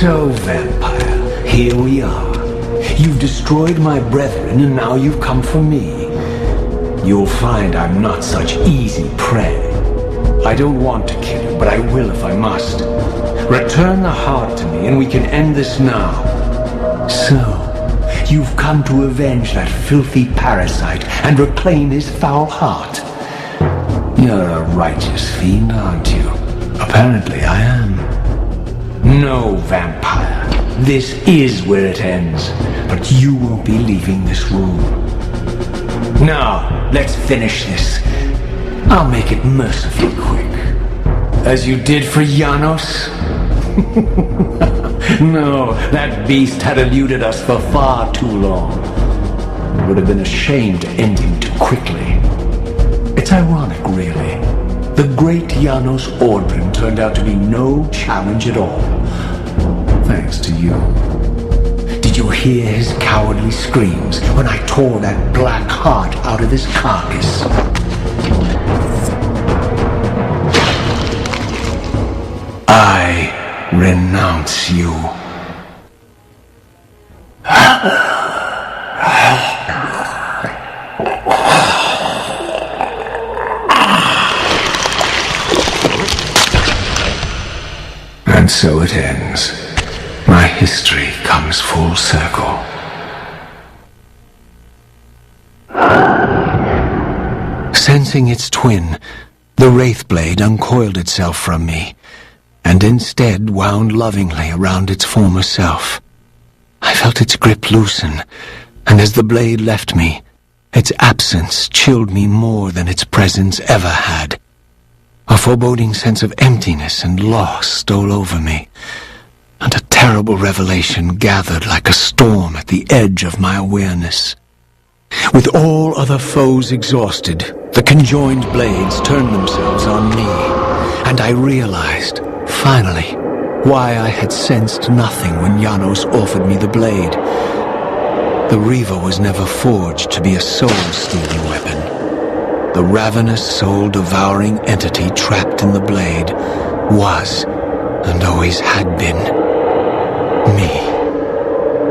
So, vampire, here we are. You've destroyed my brethren, and now you've come for me. You'll find I'm not such easy prey. I don't want to kill you, but I will if I must. Return the heart to me, and we can end this now. So, you've come to avenge that filthy parasite and reclaim his foul heart. You're a righteous fiend, aren't you? Apparently I am. No, vampire. This is where it ends, but you won't be leaving this room. Now, let's finish this. I'll make it mercifully quick. As you did for Janos? No, that beast had eluded us for far too long. It would have been a shame to end him too quickly. It's ironic, really. The great Janos Ordrin turned out to be no challenge at all. Thanks to you. Did you hear his cowardly screams when I tore that black heart out of his carcass? I renounce you. And so it ends. My history comes full circle. Sensing its twin, the Wraithblade uncoiled itself from me, and instead wound lovingly around its former self. I felt its grip loosen, and as the blade left me, its absence chilled me more than its presence ever had. A foreboding sense of emptiness and loss stole over me, and a terrible revelation gathered like a storm at the edge of my awareness. With all other foes exhausted, the conjoined blades turned themselves on me, and I realized, finally, why I had sensed nothing when Janos offered me the blade. The Reaver was never forged to be a soul-stealing weapon. The ravenous, soul-devouring entity trapped in the blade was, and always had been, me.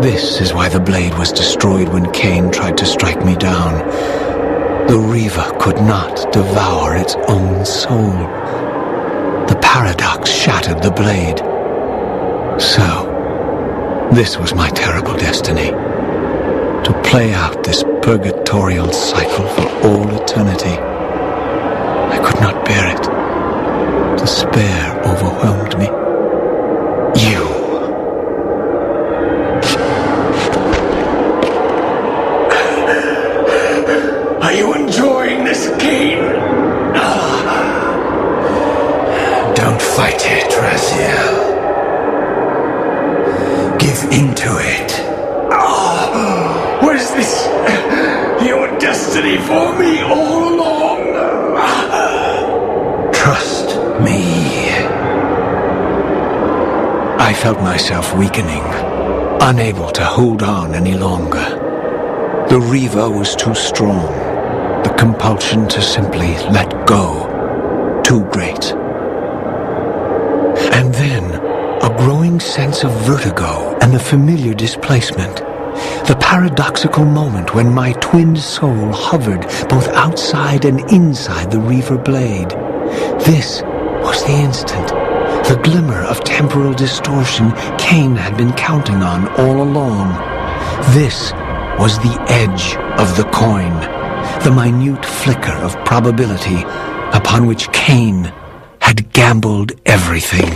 This is why the blade was destroyed when Cain tried to strike me down. The Reaver could not devour its own soul. The paradox shattered the blade. So, this was my terrible destiny. To play out this purgatorial cycle for all eternity. I could not bear it. Despair overwhelmed me. You. Are you enjoying this game? Don't fight it, Raziel. Give into it. Was this your destiny for me all along? Trust me. I felt myself weakening, unable to hold on any longer. The Reaver was too strong. The compulsion to simply let go, too great. And then, a growing sense of vertigo and the familiar displacement. The paradoxical moment when my twin soul hovered both outside and inside the Reaver blade. This was the instant, the glimmer of temporal distortion Cain had been counting on all along. This was the edge of the coin, the minute flicker of probability upon which Cain had gambled everything.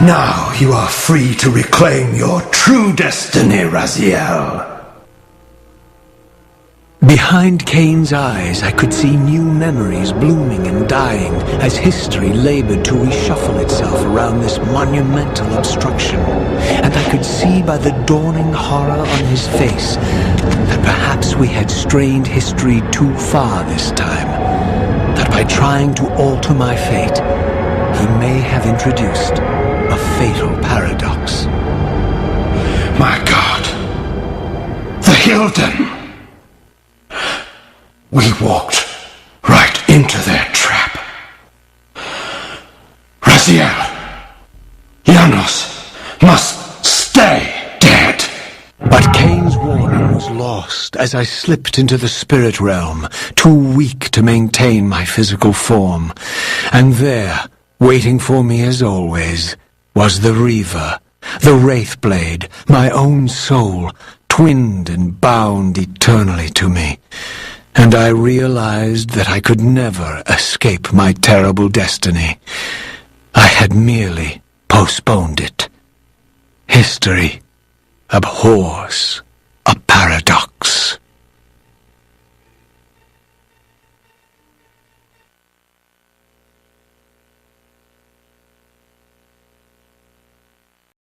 Now you are free to reclaim your true destiny, Raziel. Behind Cain's eyes, I could see new memories blooming and dying as history labored to reshuffle itself around this monumental obstruction. And I could see by the dawning horror on his face that perhaps we had strained history too far this time. That by trying to alter my fate, he may have introduced a fatal paradox. My God! The Hilden! We walked right into their trap. Raziel, Janos must stay dead. But Cain's warning was lost as I slipped into the spirit realm, too weak to maintain my physical form. And there, waiting for me as always, was the Reaver, the Wraithblade, my own soul, twinned and bound eternally to me. And I realized that I could never escape my terrible destiny. I had merely postponed it. History abhors a paradox.